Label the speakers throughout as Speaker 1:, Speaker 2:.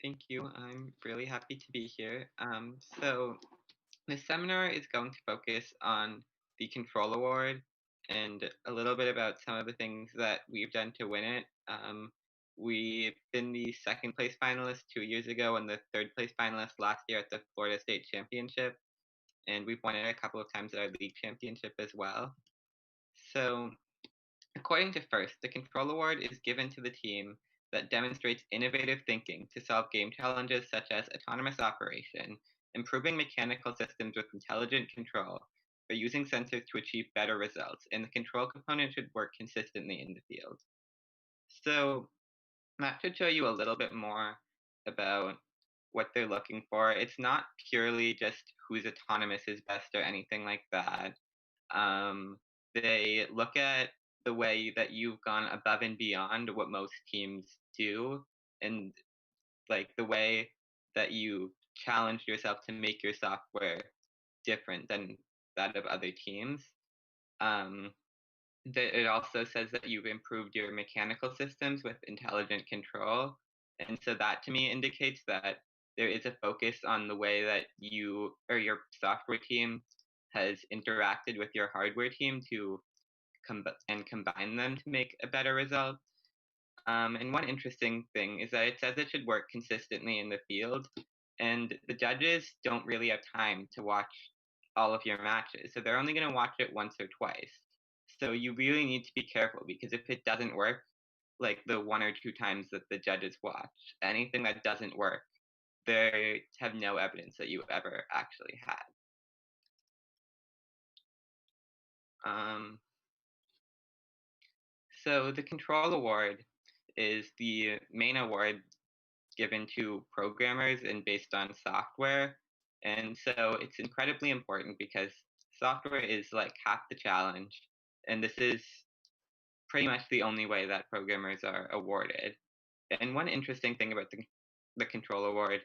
Speaker 1: Thank you. I'm really happy to be here. So this seminar is going to focus on the Control Award and a little bit about some of the things that we've done to win it. We've been the second place finalist 2 years ago and the third place finalist last year at the Florida State Championship, and we've won it a couple of times at our league championship as well. So according to FIRST, the Control Award is given to the team that demonstrates innovative thinking to solve game challenges such as autonomous operation, improving mechanical systems with intelligent control, or using sensors to achieve better results, and the control component should work consistently in the field. So that should show you a little bit more about what they're looking for. It's not purely just whose autonomous is best or anything like that. Um, they look at the way that you've gone above and beyond what most teams do, and like the way that you challenged yourself to make your software different than that of other teams. Um, it also says that you've improved your mechanical systems with intelligent control. And so that to me indicates that there is a focus on the way that you or your software team has interacted with your hardware team to combine them to make a better result. And one interesting thing is that it says it should work consistently in the field, and the judges don't really have time to watch all of your matches, so they're only going to watch it once or twice. So you really need to be careful because if it doesn't work, like the one or two times that the judges watch, anything that doesn't work, they have no evidence that you ever actually had. Um, so the Control Award is the main award given to programmers and based on software. And so it's incredibly important because software is like half the challenge. And this is pretty much the only way that programmers are awarded. And one interesting thing about the Control Award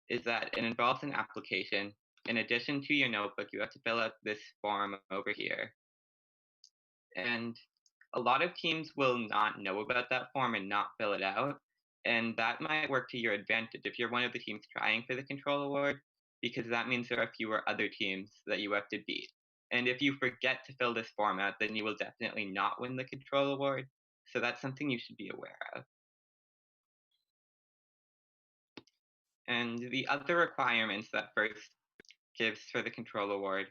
Speaker 1: is that it involves an application. In addition to your notebook, you have to fill out this form over here. And a lot of teams will not know about that form and not fill it out. And that might work to your advantage if you're one of the teams trying for the Control Award, because that means there are fewer other teams that you have to beat. And if you forget to fill this form out, then you will definitely not win the Control Award. So that's something you should be aware of. And the other requirements that FIRST gives for the Control Award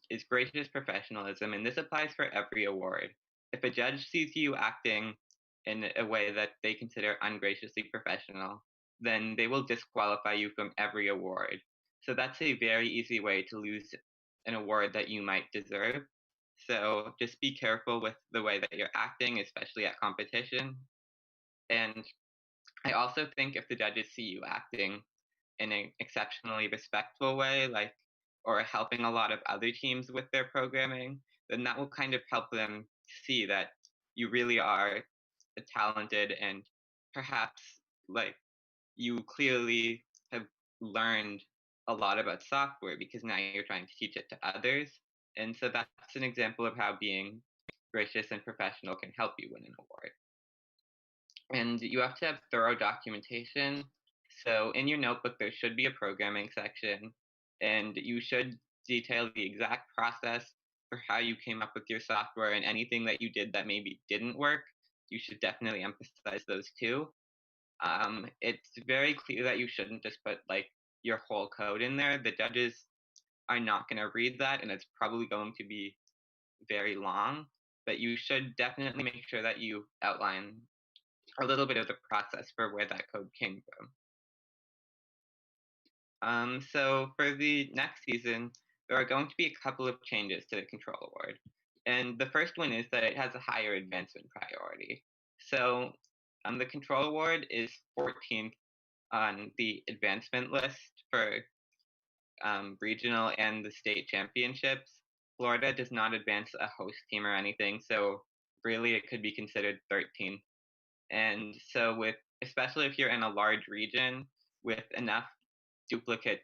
Speaker 1: is gracious professionalism, and this applies for every award. If a judge sees you acting in a way that they consider ungraciously professional, then they will disqualify you from every award. So that's a very easy way to lose an award that you might deserve. So just be careful with the way that you're acting, especially at competition. And I also think if the judges see you acting in an exceptionally respectful way, like or helping a lot of other teams with their programming, then that will kind of help them see that you really are talented and perhaps like you clearly have learned a lot about software because now you're trying to teach it to others. And so that's an example of how being gracious and professional can help you win an award. And you have to have thorough documentation. So in your notebook, there should be a programming section, and you should detail the exact process for how you came up with your software and anything that you did that maybe didn't work. You should definitely emphasize those too. It's very clear that you shouldn't just put like your whole code in there. The judges are not going to read that, and it's probably going to be very long. But you should definitely make sure that you outline a little bit of the process for where that code came from. So for the next season, there are going to be a couple of changes to the Control Award. And the first one is that it has a higher advancement priority. So the Control Award is 14th on the advancement list for regional and the state championships. Florida does not advance a host team or anything, so really it could be considered 13th. And so especially if you're in a large region with enough duplicate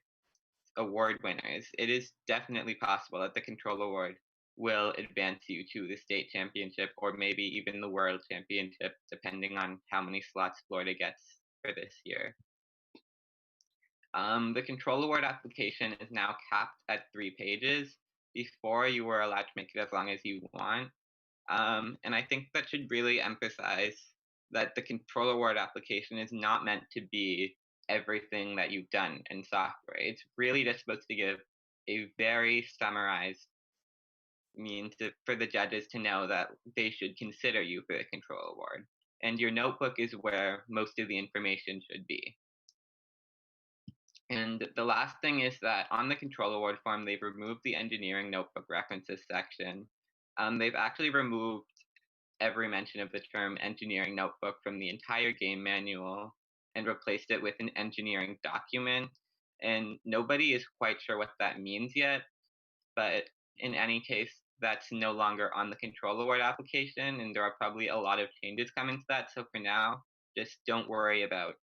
Speaker 1: award winners, it is definitely possible that the Control Award will advance you to the state championship or maybe even the world championship, depending on how many slots Florida gets for this year. The control award application is now capped at 3 pages. Before, you were allowed to make it as long as you want. And I think that should really emphasize that the control award application is not meant to be everything that you've done in software. It's really just supposed to give a very summarized means for the judges to know that they should consider you for the control award. And your notebook is where most of the information should be. And the last thing is that on the control award form, they've removed the engineering notebook references section. They've actually removed every mention of the term engineering notebook from the entire game manual and replaced it with an engineering document. And nobody is quite sure what that means yet, but in any case, that's no longer on the control award application, and there are probably a lot of changes coming to that. So for now, just don't worry about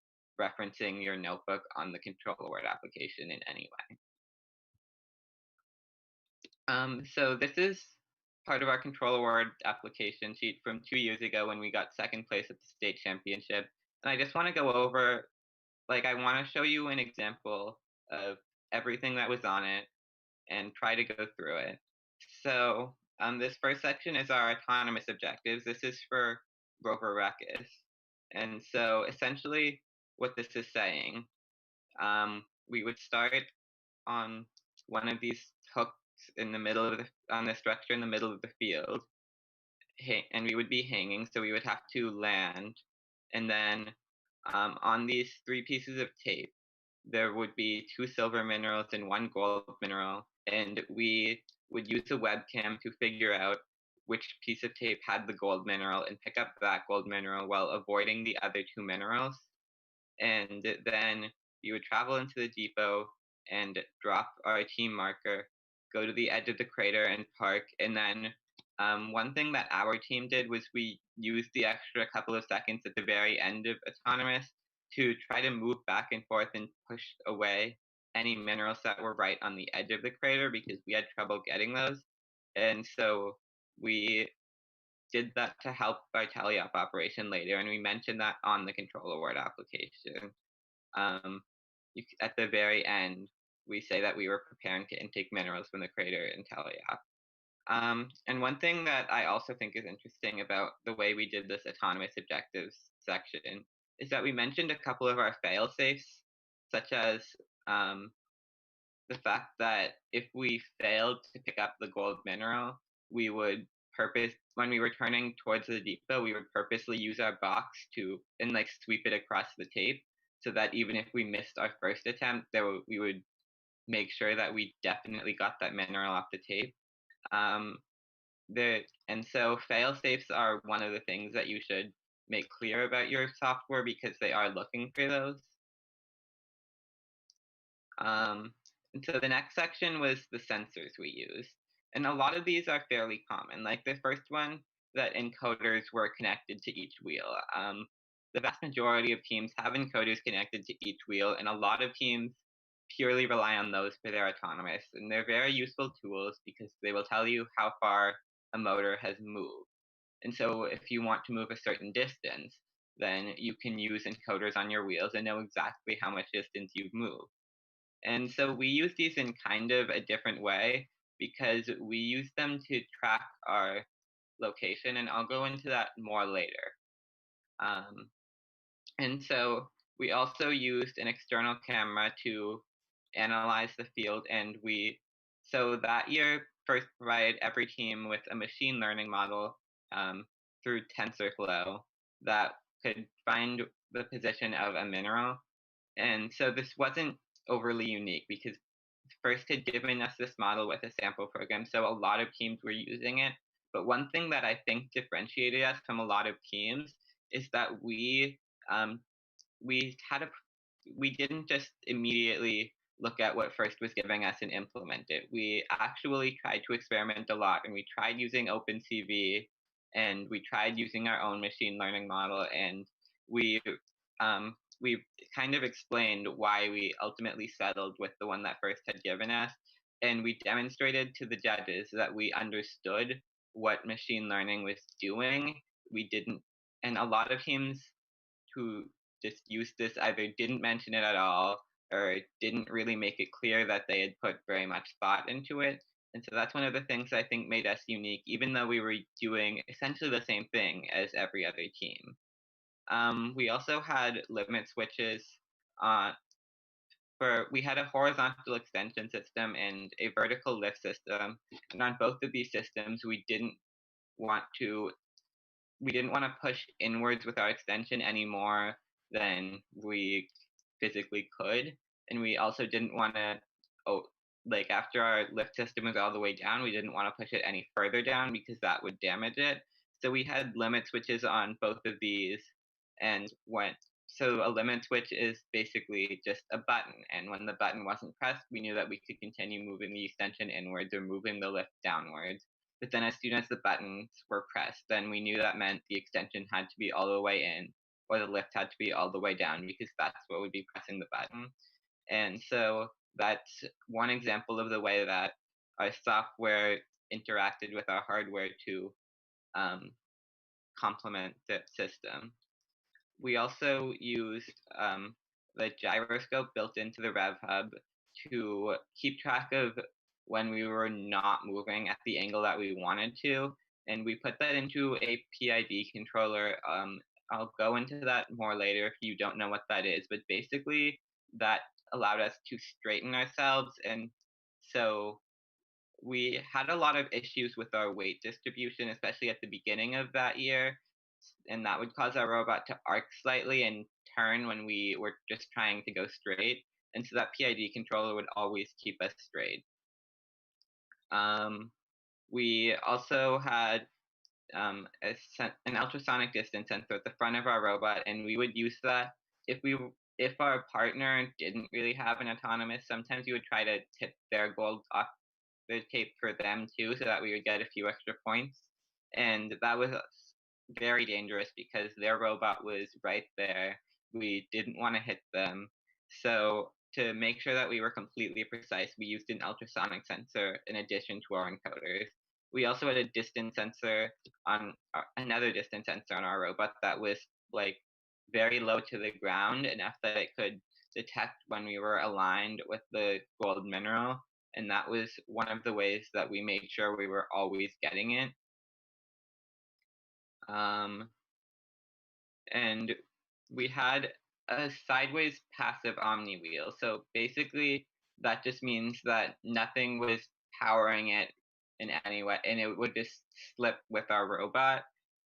Speaker 1: referencing your notebook on the control award application in any way. So this is part of our control award application sheet from 2 years ago when we got second place at the state championship. And I just want to go over, I want to show you an example of everything that was on it and try to go through it. So this first section is our autonomous objectives. This is for Rover Ruckus. And so essentially what this is saying, we would start on one of these hooks in the middle of on the structure in the middle of the field, and we would be hanging, so we would have to land, and then on these 3 pieces of tape, there would be 2 silver minerals and 1 gold mineral, and we would use a webcam to figure out which piece of tape had the gold mineral and pick up that gold mineral while avoiding the other 2 minerals. And then you would travel into the depot and drop our team marker, go to the edge of the crater and park. And then one thing that our team did was we used the extra couple of seconds at the very end of autonomous to try to move back and forth and push away any minerals that were right on the edge of the crater because we had trouble getting those. And so we did that to help our tally-up operation later, and we mentioned that on the control award application. At the very end, we say that we were preparing to intake minerals from the crater in tally-up. And one thing that I also think is interesting about the way we did this autonomous objectives section is that we mentioned a couple of our fail-safes, such as the fact that if we failed to pick up the gold mineral, we would when we were turning towards the depot, we would purposely use our box and sweep it across the tape so that even if we missed our first attempt, we would make sure that we definitely got that mineral off the tape. And so fail-safes are one of the things that you should make clear about your software because they are looking for those. And so the next section was the sensors we used. And a lot of these are fairly common. Like the first one, that encoders were connected to each wheel. The vast majority of teams have encoders connected to each wheel, and a lot of teams purely rely on those for their autonomous. And they're very useful tools because they will tell you how far a motor has moved. And so if you want to move a certain distance, then you can use encoders on your wheels and know exactly how much distance you've moved. And so we use these in kind of a different way because we use them to track our location, and I'll go into that more later. And so we also used an external camera to analyze the field, and so that year first provided every team with a machine learning model through TensorFlow that could find the position of a mineral. And so this wasn't overly unique because first had given us this model with a sample program, so a lot of teams were using it. But one thing that I think differentiated us from a lot of teams is that we didn't just immediately look at what first was giving us and implement it. We actually tried to experiment a lot, and we tried using OpenCV, and we tried using our own machine learning model, and we kind of explained why we ultimately settled with the one that first had given us, and we demonstrated to the judges that we understood what machine learning was doing. We didn't, and a lot of teams who just used this either didn't mention it at all or didn't really make it clear that they had put very much thought into it. And so that's one of the things I think made us unique, even though we were doing essentially the same thing as every other team. We also had limit switches uh, we had a horizontal extension system and a vertical lift system. And on both of these systems, want to we didn't want to push inwards with our extension any more than we physically could. And we also didn't want to, oh, like after our lift system was all the way down, we didn't want to push it any further down because that would damage it. So we had limit switches on both of these. And so a limit switch is basically just a button. And when the button wasn't pressed, we knew that we could continue moving the extension inwards or moving the lift downwards. But then as soon as the buttons were pressed, then we knew that meant the extension had to be all the way in or the lift had to be all the way down because that's what would be pressing the button. And so that's one example of the way that our software interacted with our hardware to um, complement the system. We also used the gyroscope built into the Rev Hub to keep track of when we were not moving at the angle that we wanted to, and we put that into a PID controller. I'll go into that more later if you don't know what that is, but basically that allowed us to straighten ourselves, and so we had a lot of issues with our weight distribution, especially at the beginning of that year, and that would cause our robot to arc slightly and turn when we were just trying to go straight. And so that PID controller would always keep us straight. We also had an ultrasonic distance sensor at the front of our robot, and we would use that if our partner didn't really have an autonomous. Sometimes we would try to tip their gold off the tape for them too, so that we would get a few extra points. And that was very dangerous because their robot was right there. We didn't want to hit them. So to make sure that we were completely precise, we used an ultrasonic sensor in addition to our encoders. We also had a distance sensor on another distance sensor on our robot that was like very low to the ground, enough that it could detect when we were aligned with the gold mineral. And that was one of the ways that we made sure we were always getting it. And we had a sideways passive omni wheel. So basically, that just means that nothing was powering it in any way, and it would just slip with our robot.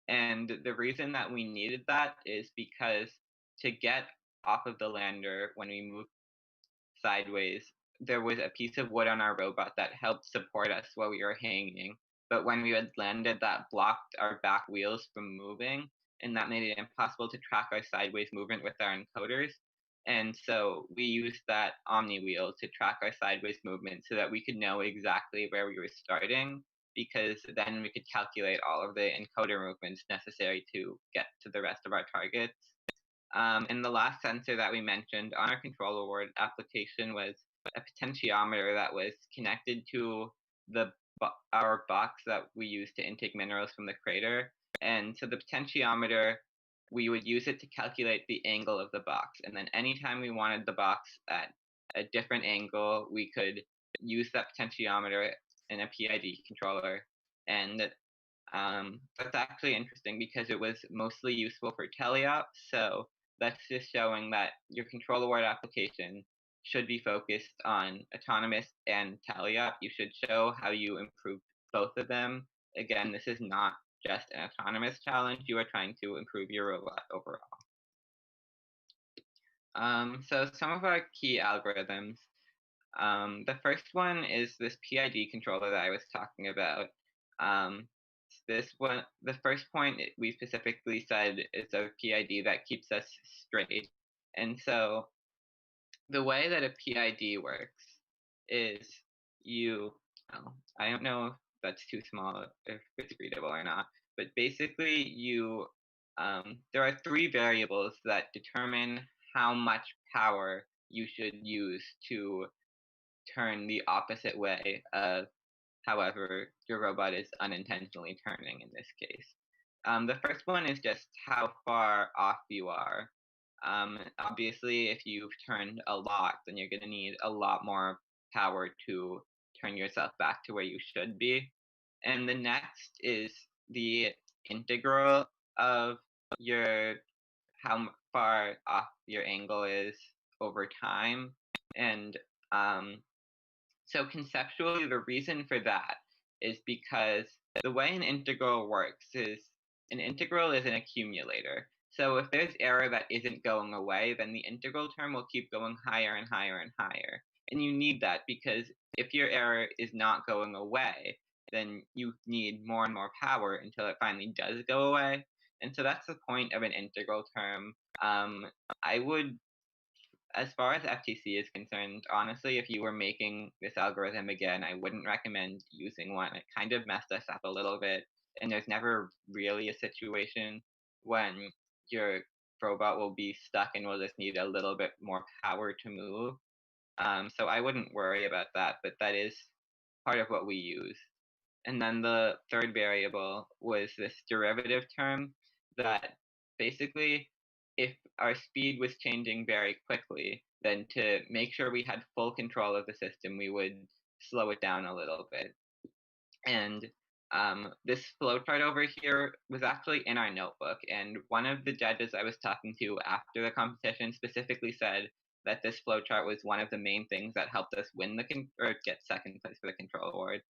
Speaker 1: And the reason that we needed that is because to get off of the lander when we moved sideways, there was a piece of wood on our robot that helped support us while we were hanging. But when we had landed, that blocked our back wheels from moving, and that made it impossible to track our sideways movement with our encoders. And so we used that Omni wheel to track our sideways movement so that we could know exactly where we were starting, because then we could calculate all of the encoder movements necessary to get to the rest of our targets. And the last sensor that we mentioned on our control award application was a potentiometer that was connected to our box that we use to intake minerals from the crater. And so the potentiometer, we would use it to calculate the angle of the box. And then anytime we wanted the box at a different angle, we could use that potentiometer in a PID controller. And that's actually interesting because it was mostly useful for teleop. So that's just showing that your control award application should be focused on autonomous and teleop. You should show how you improve both of them. Again, this is not just an autonomous challenge. You are trying to improve your robot overall. So some of our key algorithms. The first one is this PID controller that I was talking about. This one, the first point we specifically said is a PID that keeps us straight. And so the way that a PID works is I don't know if that's too small, if it's readable or not, but basically there are three variables that determine how much power you should use to turn the opposite way of however your robot is unintentionally turning in this case. The first one is just how far off you are. Obviously, if you've turned a lot, then you're going to need a lot more power to turn yourself back to where you should be. And the next is the integral of your far off your angle is over time. And so conceptually, the reason for that is because the way an integral works is an integral is an accumulator. So if there's error that isn't going away, then the integral term will keep going higher and higher and higher. And you need that because if your error is not going away, then you need more and more power until it finally does go away. And so that's the point of an integral term. I would As far as FTC is concerned, honestly, if you were making this algorithm again, I wouldn't recommend using one. It kind of messed us up a little bit, and there's never really a situation when your robot will be stuck and will just need a little bit more power to move. So I wouldn't worry about that, but that is part of what we use. And then the third variable was this derivative term that basically, if our speed was changing very quickly, then to make sure we had full control of the system, we would slow it down a little bit. And this flowchart over here was actually in our notebook, and one of the judges I was talking to after the competition specifically said that this flowchart was one of the main things that helped us win or get second place for the control award.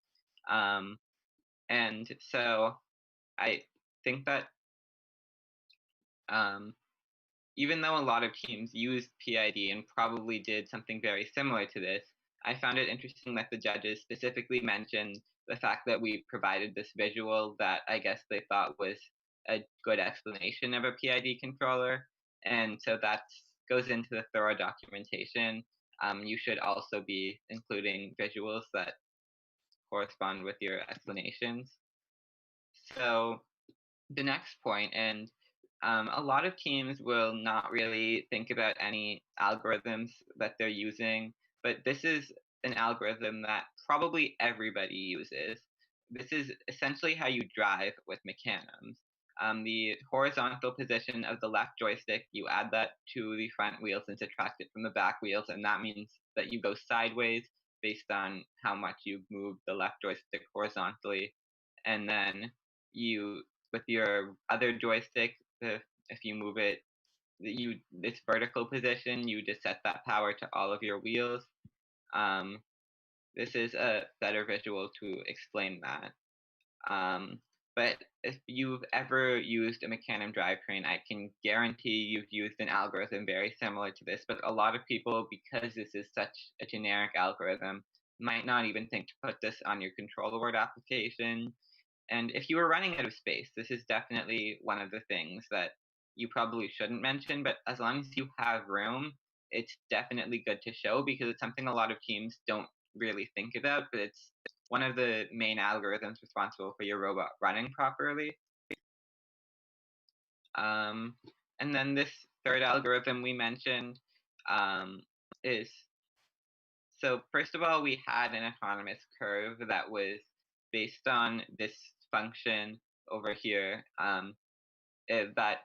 Speaker 1: And so I think that even though a lot of teams used PID and probably did something very similar to this, I found it interesting that the judges specifically mentioned the fact that we provided this visual that I guess they thought was a good explanation of a PID controller. And so that goes into the thorough documentation. You should also be including visuals that correspond with your explanations. So the next point, and a lot of teams will not really think about any algorithms that they're using, but this is an algorithm that probably everybody uses. This is essentially how you drive with mecanums. The horizontal position of the left joystick, you add that to the front wheels and subtract it from the back wheels, and that means that you go sideways based on how much you move the left joystick horizontally. And then you, with your other joystick, if you move it, this vertical position, you just set that power to all of your wheels. This is a better visual to explain that. But if you've ever used a mecanum drivetrain, I can guarantee you've used an algorithm very similar to this, but a lot of people, because this is such a generic algorithm, might not even think to put this on your controller word application. And if you were running out of space, this is definitely one of the things that you probably shouldn't mention, but as long as you have room, it's definitely good to show because it's something a lot of teams don't really think about, but it's one of the main algorithms responsible for your robot running properly. And then this third algorithm we mentioned is, so first of all, we had an autonomous curve that was based on this function over here. That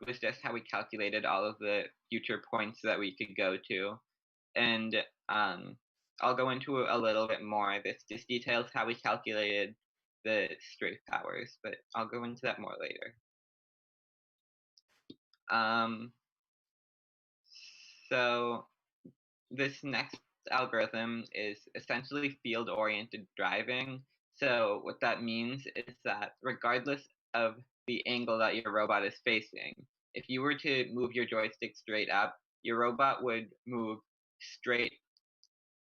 Speaker 1: was just how we calculated all of the future points that we could go to. And I'll go into a little bit more. This just details how we calculated the strafe powers, but I'll go into that more later. So this next algorithm is essentially field-oriented driving. So what that means is that regardless of the angle that your robot is facing, if you were to move your joystick straight up, your robot would move straight,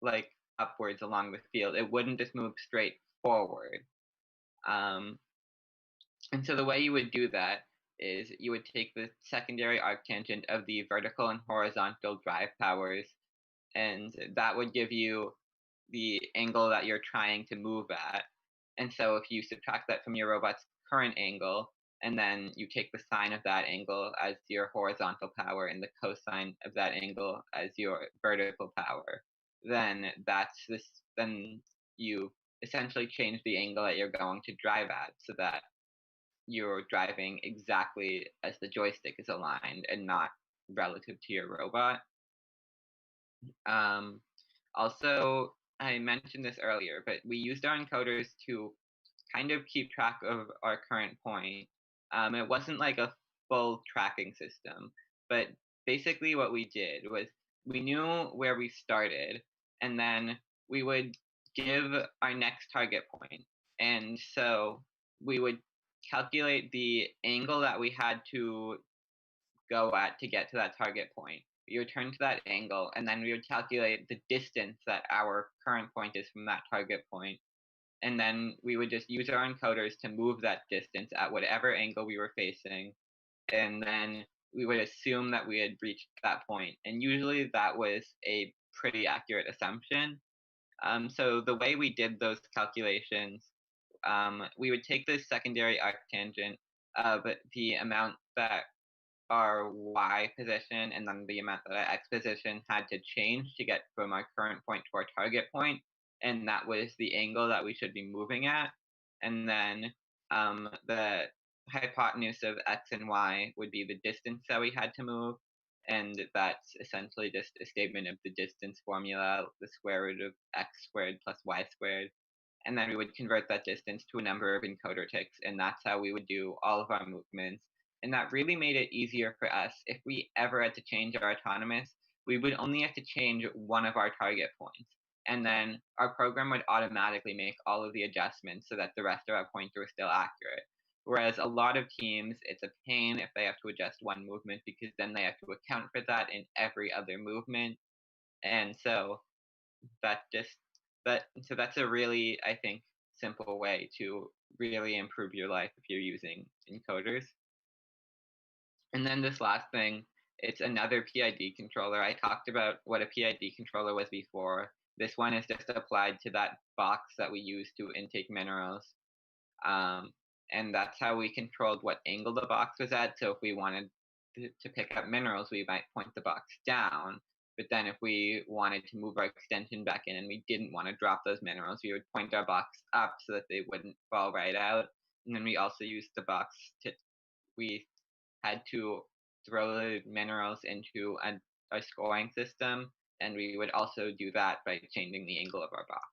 Speaker 1: like upwards along the field. It wouldn't just move straight forward. And so the way you would do that is you would take the secondary arctangent of the vertical and horizontal drive powers, and that would give you the angle that you're trying to move at. And so if you subtract that from your robot's current angle, and then you take the sine of that angle as your horizontal power and the cosine of that angle as your vertical power, then then you essentially change the angle that you're going to drive at so that you're driving exactly as the joystick is aligned and not relative to your robot. Um, Also, I mentioned this earlier, but we used our encoders to kind of keep track of our current point. It wasn't like a full tracking system, but basically what we did was we knew where we started, and then we would give our next target point. And so we would calculate the angle that we had to go at to get to that target point. We would turn to that angle, and then we would calculate the distance that our current point is from that target point, and then we would just use our encoders to move that distance at whatever angle we were facing, and then we would assume that we had reached that point, and usually that was a pretty accurate assumption. So the way we did those calculations, we would take the secondary arctangent of the amount that our y position and then the amount that our x position had to change to get from our current point to our target point, and that was the angle that we should be moving at. And then the hypotenuse of x and y would be the distance that we had to move, and that's essentially just a statement of the distance formula, the square root of x squared plus y squared. And then we would convert that distance to a number of encoder ticks, and that's how we would do all of our movements. And that really made it easier for us. If we ever had to change our autonomous, we would only have to change one of our target points. And then our program would automatically make all of the adjustments so that the rest of our points were still accurate. Whereas a lot of teams, it's a pain if they have to adjust one movement because then they have to account for that in every other movement. And so that just that's a really, I think, simple way to really improve your life if you're using encoders. And then this last thing, it's another PID controller. I talked about what a PID controller was before. This one is just applied to that box that we use to intake minerals. Um, and that's how we controlled what angle the box was at. So if we wanted to pick up minerals, we might point the box down. But then if we wanted to move our extension back in and we didn't want to drop those minerals, we would point our box up so that they wouldn't fall right out. And then we also used the box we had to throw the minerals into a scoring system, and we would also do that by changing the angle of our box.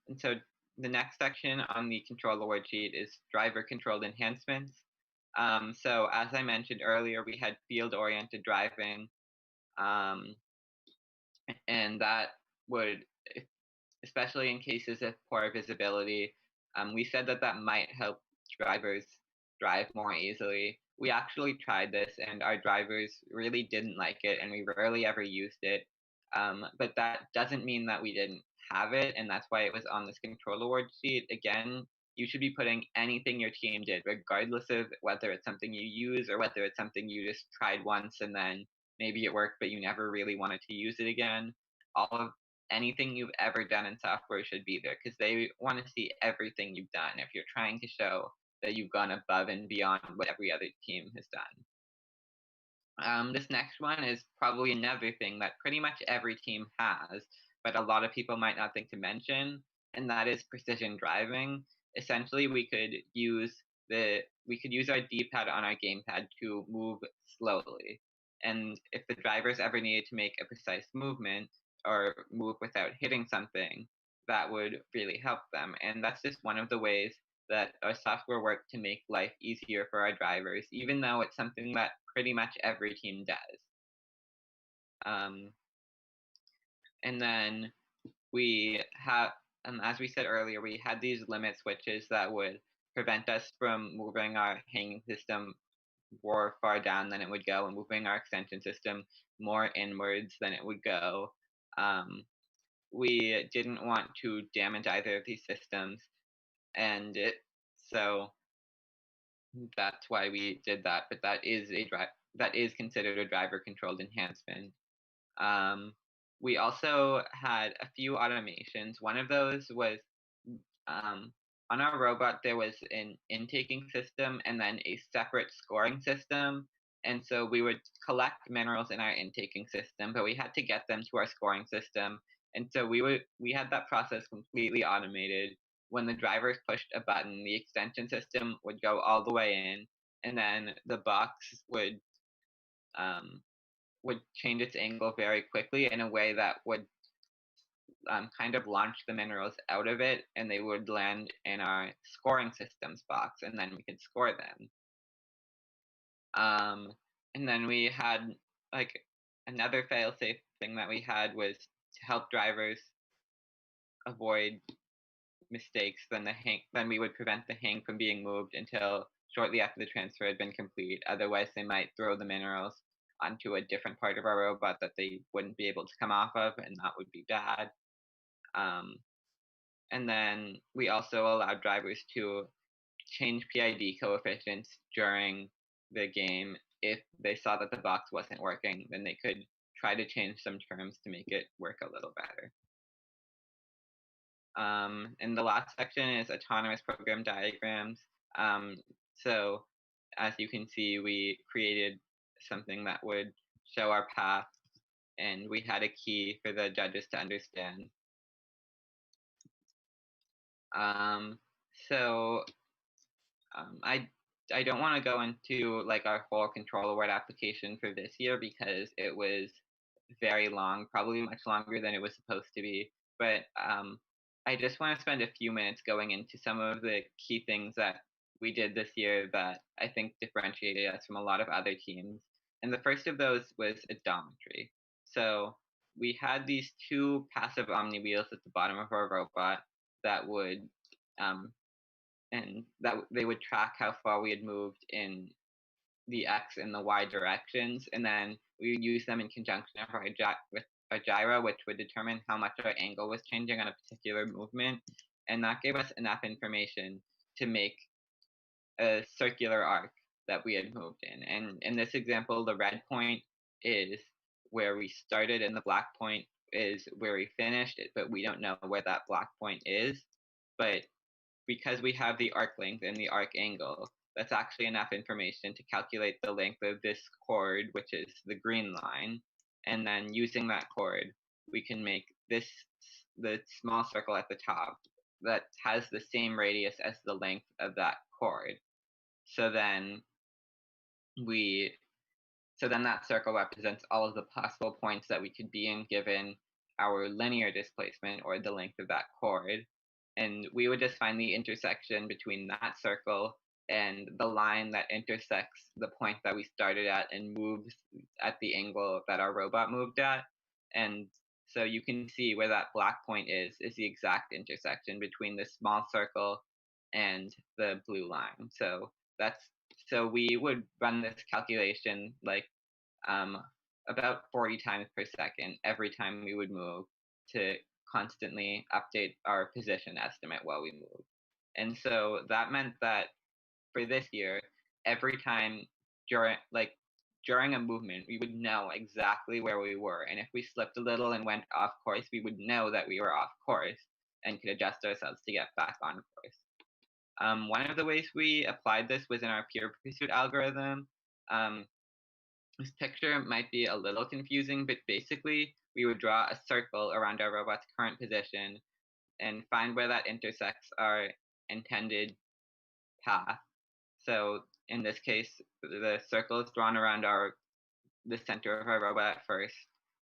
Speaker 1: And so the next section on the controller word sheet is driver-controlled enhancements. So as I mentioned earlier, we had field-oriented driving, and that would, especially in cases of poor visibility, we said that that might help drivers drive more easily. We actually tried this, and our drivers really didn't like it, and we rarely ever used it. But that doesn't mean that we didn't have it, and that's why it was on this control award sheet. Again, you should be putting anything your team did, regardless of whether it's something you use or whether it's something you just tried once and then maybe it worked, but you never really wanted to use it again. All of anything you've ever done in software should be there because they want to see everything you've done if you're trying to show that you've gone above and beyond what every other team has done. This next one is probably another thing that pretty much every team has, but a lot of people might not think to mention, and that is precision driving. Essentially, we could use our D-pad on our gamepad to move slowly. And if the drivers ever needed to make a precise movement or move without hitting something, that would really help them. And that's just one of the ways that our software works to make life easier for our drivers, even though it's something that pretty much every team does. Um, and then we have, as we said earlier, we had these limit switches that would prevent us from moving our hanging system more far down than it would go and moving our extension system more inwards than it would go. We didn't want to damage either of these systems, and so that's why we did that. But that is considered a driver controlled enhancement. Um, we also had a few automations. One of those was on our robot, there was an intaking system and then a separate scoring system. And so we would collect minerals in our intaking system, but we had to get them to our scoring system. And so we had that process completely automated. when the drivers pushed a button, the extension system would go all the way in, and then the box um, would change its angle very quickly in a way that would kind of launch the minerals out of it, and they would land in our scoring systems box, and then we could score them. Um, and then we had like another fail-safe thing that we had was to help drivers avoid mistakes. Then we would prevent the hang from being moved until shortly after the transfer had been complete. Otherwise, they might throw the minerals onto a different part of our robot that they wouldn't be able to come off of, and that would be bad. Um, and then we also allowed drivers to change PID coefficients during the game. If they saw that the box wasn't working, then they could try to change some terms to make it work a little better. And the last section is autonomous program diagrams. So as you can see, we created something that would show our path, and we had a key for the judges to understand. Um, so I don't want to go into like our whole control award application for this year because it was very long, probably much longer than it was supposed to be. But I just want to spend a few minutes going into some of the key things that we did this year that I think differentiated us from a lot of other teams. And the first of those was odometry. So we had these two passive omni wheels at the bottom of our robot that would um, and that they would track how far we had moved in the X and the Y directions, and then we would use them in conjunction with a gyro, which would determine how much our angle was changing on a particular movement, and that gave us enough information to make a circular arc that we had moved in. And in this example, the red point is where we started, and the black point is where we finished it, but we don't know where that black point is. But because we have the arc length and the arc angle, that's actually enough information to calculate the length of this chord, which is the green line. And then using that chord, we can make the small circle at the top that has the same radius as the length of that chord. So then we so then that circle represents all of the possible points that we could be in given our linear displacement or the length of that chord. And we would just find the intersection between that circle and the line that intersects the point that we started at and moves at the angle that our robot moved at. And so you can see where that black point is the exact intersection between the small circle and the blue line. So we would run this calculation like about 40 times per second every time we would move to constantly update our position estimate while we move. And so that meant that for this year, every time during a movement, we would know exactly where we were. And if we slipped a little and went off course, we would know that we were off course and could adjust ourselves to get back on course. One of the ways we applied this was in our peer pursuit algorithm. This picture might be a little confusing, but basically we would draw a circle around our robot's current position and find where that intersects our intended path. So in this case, the circle is drawn around the center of our robot at first,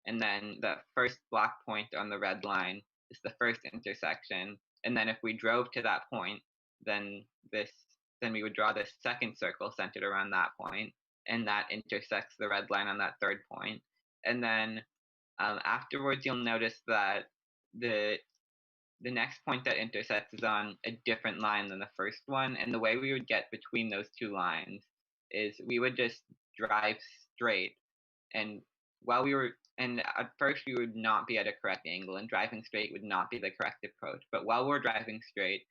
Speaker 1: and then the first block point on the red line is the first intersection. And then if we drove to that point, then we would draw the second circle centered around that point, and that intersects the red line on that third point. And then afterwards, you'll notice that the next point that intersects is on a different line than the first one. And the way we would get between those two lines is we would just drive straight. And at first we would not be at a correct angle, and driving straight would not be the correct approach. But while we're driving straight,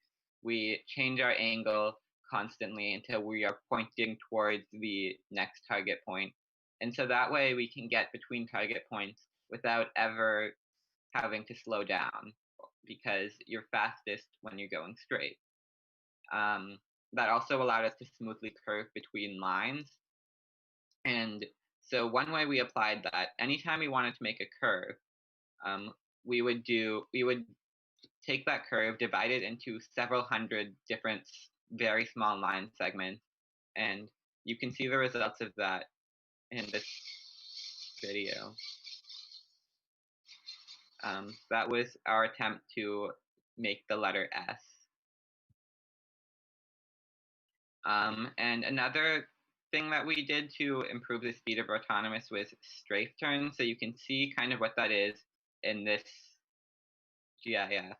Speaker 1: we change our angle constantly until we are pointing towards the next target point. And so that way we can get between target points without ever having to slow down because you're fastest when you're going straight. That also allowed us to smoothly curve between lines. And so one way we applied that, anytime we wanted to make a curve, we would take that curve, divide it into several hundred different very small line segments, and you can see the results of that in this video. That was our attempt to make the letter S. And another thing that we did to improve the speed of autonomous was strafe turns. So you can see kind of what that is in this GIF.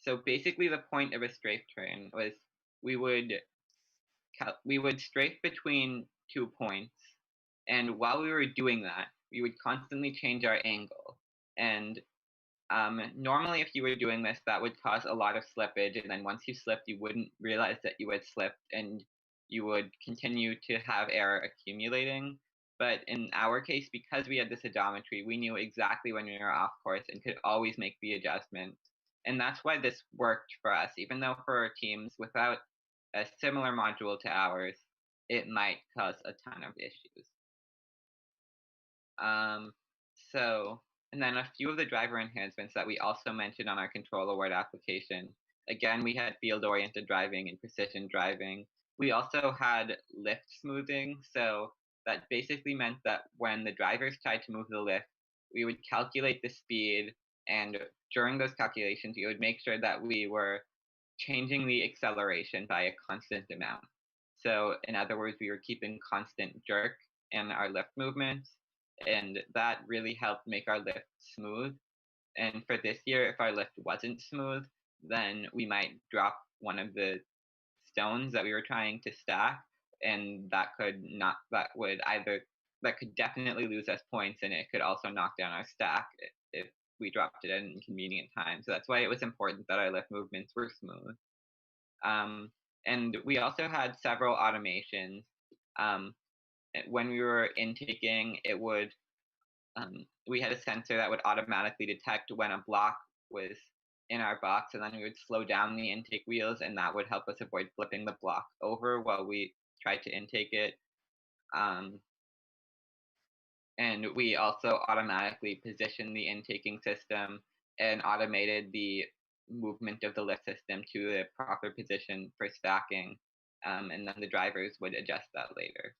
Speaker 1: So basically the point of a strafe turn was we would strafe between 2 points, and while we were doing that, we would constantly change our angle. And normally if you were doing this, that would cause a lot of slippage, and then once you slipped, you wouldn't realize that you had slipped, and you would continue to have error accumulating. But in our case, because we had this odometry, we knew exactly when we were off course and could always make the adjustment. And that's why this worked for us, even though for our teams without a similar module to ours, it might cause a ton of issues. And then a few of the driver enhancements that we also mentioned on our control award application. Again, we had field-oriented driving and precision driving. We also had lift smoothing, so that basically meant that when the drivers tried to move the lift, we would calculate the speed, and during those calculations, we would make sure that we were changing the acceleration by a constant amount. So in other words, we were keeping constant jerk in our lift movements, and that really helped make our lift smooth. And for this year, if our lift wasn't smooth, then we might drop one of the stones that we were trying to stack, and that could definitely lose us points, and it could also knock down our stack if we dropped it at an inconvenient time. So that's why it was important that our lift movements were smooth. And we also had several automations. When we were intaking, we had a sensor that would automatically detect when a block was in our box, and then we would slow down the intake wheels, and that would help us avoid flipping the block over while we tried to intake it. And we also automatically positioned the intaking system and automated the movement of the lift system to the proper position for stacking, and then the drivers would adjust that later.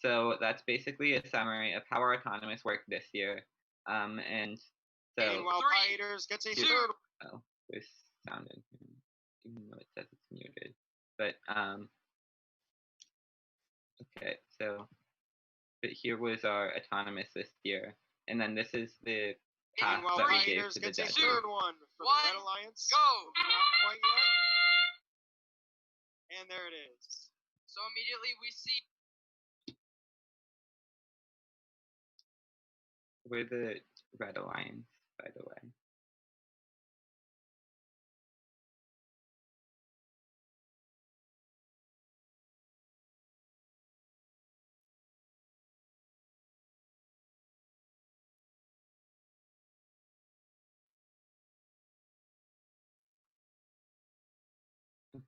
Speaker 1: So that's basically a summary of how our autonomous worked this year. And so
Speaker 2: while Pie Eaters gets a third.
Speaker 1: Oh, there's sound in here, even though it says it's muted. But okay, but here was our autonomous this year, and then this is the path that we gave to the judges.
Speaker 2: Third one for the Red Alliance.
Speaker 3: Go!
Speaker 2: Not quite yet. And there it is.
Speaker 3: So immediately we see.
Speaker 1: We're the Red Alliance, by the way.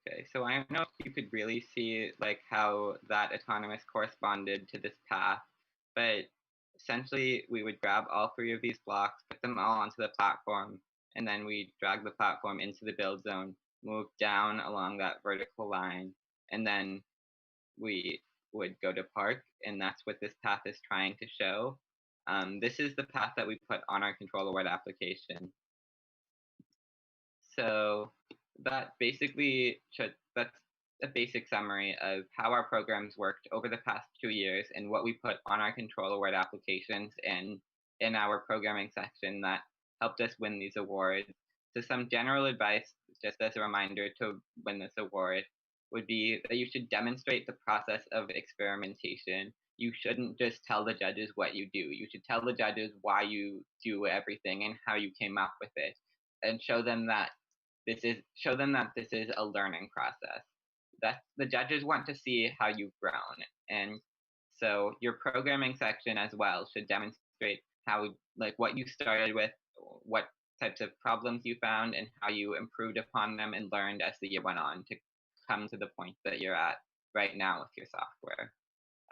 Speaker 1: Okay, so I don't know if you could really see like how that autonomous corresponded to this path, but essentially we would grab all 3 of these blocks, put them all onto the platform, and then we drag the platform into the build zone, move down along that vertical line, and then we would go to park, and that's what this path is trying to show. This is the path that we put on our control award application. So that's a basic summary of how our programs worked over the past 2 years and what we put on our control award applications and in our programming section that helped us win these awards. So some general advice, just as a reminder to win this award, would be that you should demonstrate the process of experimentation. You shouldn't just tell the judges what you do. You should tell the judges why you do everything and how you came up with it, and show them that this is a learning process. That the judges want to see how you've grown, and so your programming section as well should demonstrate how, like, what you started with, what types of problems you found, and how you improved upon them and learned as the year went on to come to the point that you're at right now with your software.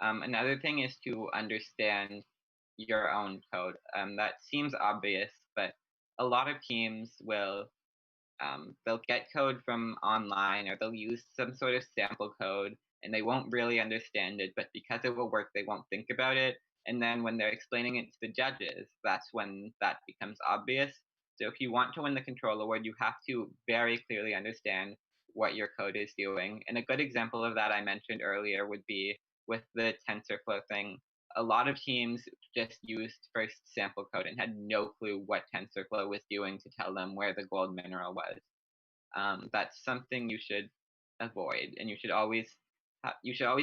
Speaker 1: Another thing is to understand your own code. That seems obvious, but a lot of teams will they'll get code from online, or they'll use some sort of sample code, and they won't really understand it, but because it will work, they won't think about it. And then when they're explaining it to the judges, that's when that becomes obvious. So if you want to win the control award, you have to very clearly understand what your code is doing. And a good example of that I mentioned earlier would be with the TensorFlow thing. A lot of teams just used first sample code and had no clue what TensorFlow was doing to tell them where the gold mineral was. That's something you should avoid, and you should always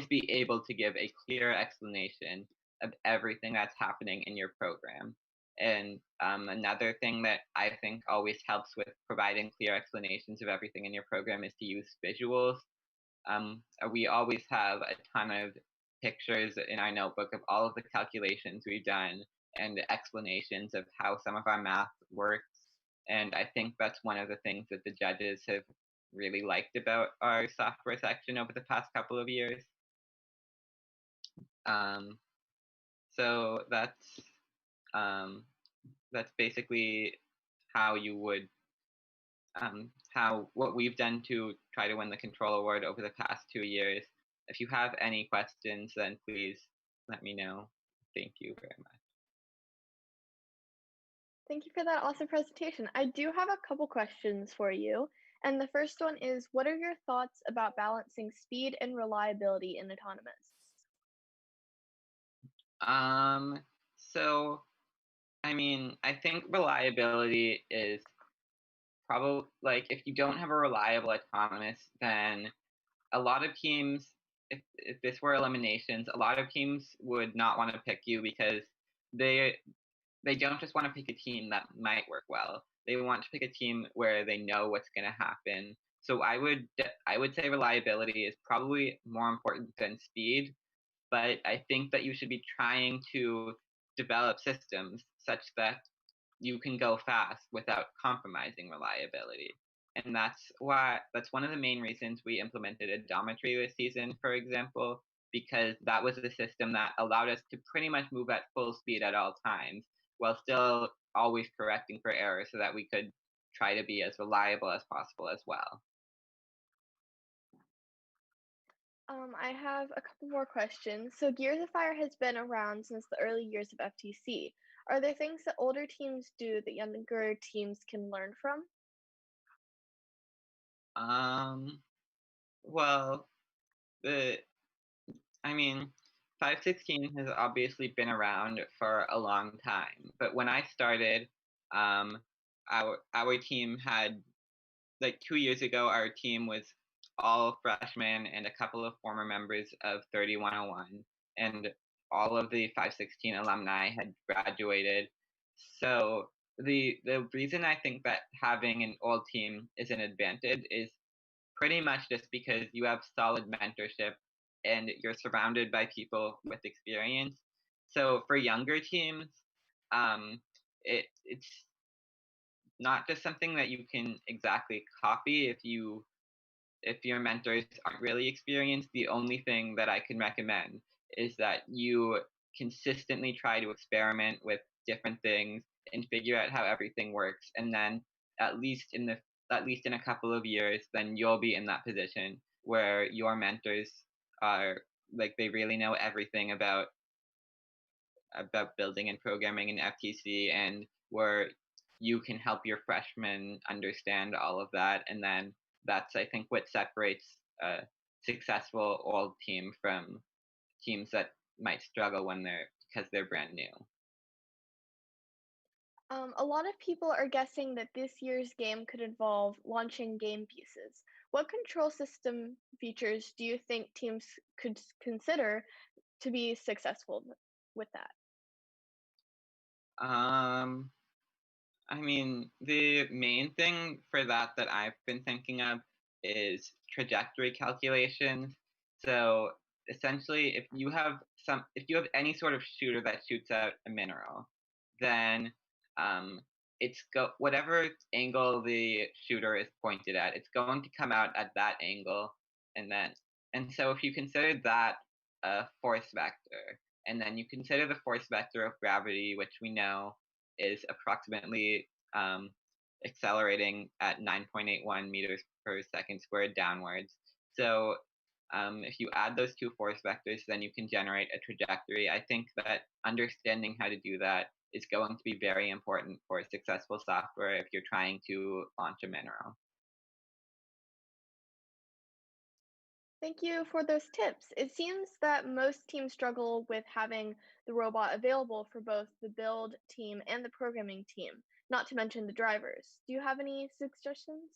Speaker 1: be able to give a clear explanation of everything that's happening in your program. And another thing that I think always helps with providing clear explanations of everything in your program is to use visuals. We always have a ton of pictures in our notebook of all of the calculations we've done and explanations of how some of our math works. And I think that's one of the things that the judges have really liked about our software section over the past couple of years. So that's basically how you would what we've done to try to win the control award over the past 2 years. If you have any questions, then please let me know. Thank you very much.
Speaker 4: Thank you for that awesome presentation. I do have a couple questions for you. And the first one is, what are your thoughts about balancing speed and reliability in autonomous?
Speaker 1: So, I mean, I think reliability is probably, like, if you don't have a reliable autonomous, then a lot of teams, if this were eliminations, a lot of teams would not want to pick you because they don't just want to pick a team that might work well. They want to pick a team where they know what's going to happen. So I would say reliability is probably more important than speed, but I think that you should be trying to develop systems such that you can go fast without compromising reliability. And that's one of the main reasons we implemented odometry this season, for example, because that was a system that allowed us to pretty much move at full speed at all times, while still always correcting for error so that we could try to be as reliable as possible as well.
Speaker 4: I have a couple more questions. So Gears of Fire has been around since the early years of FTC. Are there things that older teams do that younger teams can learn from?
Speaker 1: Well, I mean, 516 has obviously been around for a long time, but when I started, our team had, like, 2 years ago, our team was all freshmen and a couple of former members of 3101, and all of the 516 alumni had graduated. So the reason I think that having an old team is an advantage is pretty much just because you have solid mentorship and you're surrounded by people with experience. So for younger teams, it's not just something that you can exactly copy if your mentors aren't really experienced. The only thing that I can recommend is that you consistently try to experiment with different things and figure out how everything works, and then at least in a couple of years, then you'll be in that position where your mentors are, like, they really know everything about building and programming in FTC, and where you can help your freshmen understand all of that. And then that's, I think, what separates a successful old team from teams that might struggle because they're brand new.
Speaker 4: A lot of people are guessing that this year's game could involve launching game pieces. What control system features do you think teams could consider to be successful with that?
Speaker 1: I mean, the main thing for that I've been thinking of is trajectory calculations. So essentially, if you have any sort of shooter that shoots out a mineral, then whatever angle the shooter is pointed at, it's going to come out at that angle, and so if you consider that a force vector, and then you consider the force vector of gravity, which we know is approximately accelerating at 9.81 meters per second squared downwards. So if you add those two force vectors, then you can generate a trajectory. I think that understanding how to do that is going to be very important for successful software if you're trying to launch a mineral.
Speaker 4: Thank you for those tips. It seems that most teams struggle with having the robot available for both the build team and the programming team, not to mention the drivers. Do you have any suggestions?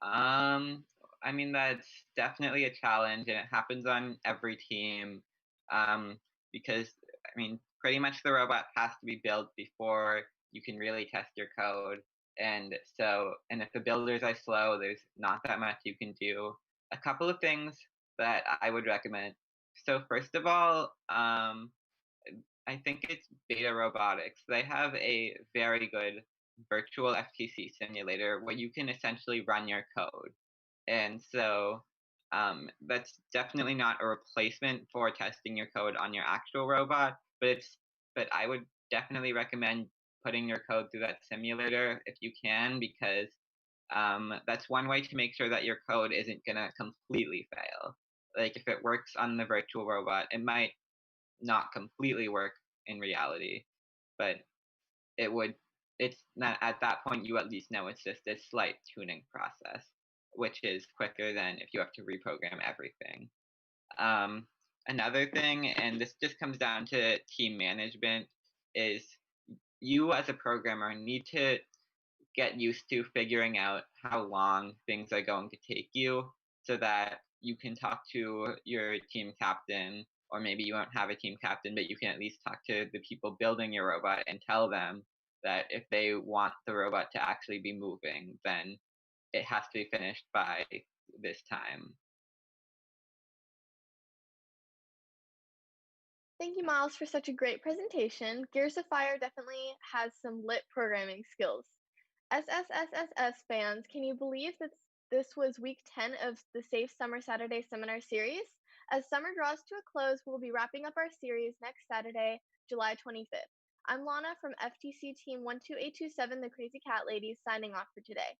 Speaker 1: I mean, that's definitely a challenge, and it happens on every team, because, I mean, pretty much the robot has to be built before you can really test your code. And if the builders are slow, there's not that much you can do. A couple of things that I would recommend. So first of all, I think it's Beta Robotics. They have a very good virtual FTC simulator where you can essentially run your code. And so that's definitely not a replacement for testing your code on your actual robot, but I would definitely recommend putting your code through that simulator if you can, because that's one way to make sure that your code isn't gonna completely fail. Like if it works on the virtual robot, it might not completely work in reality, but it's not, at that point you at least know it's just a slight tuning process, which is quicker than if you have to reprogram everything. Another thing, and this just comes down to team management, is you as a programmer need to get used to figuring out how long things are going to take you so that you can talk to your team captain, or maybe you won't have a team captain, but you can at least talk to the people building your robot and tell them that if they want the robot to actually be moving, then it has to be finished by this time.
Speaker 4: Thank you, Miles, for such a great presentation. Gears of Fire definitely has some lit programming skills. SSSSS fans, can you believe that this was week 10 of the Safe Summer Saturday seminar series? As summer draws to a close, we'll be wrapping up our series next Saturday, July 25th. I'm Lana from FTC Team 12827, the Crazy Cat Ladies, signing off for today.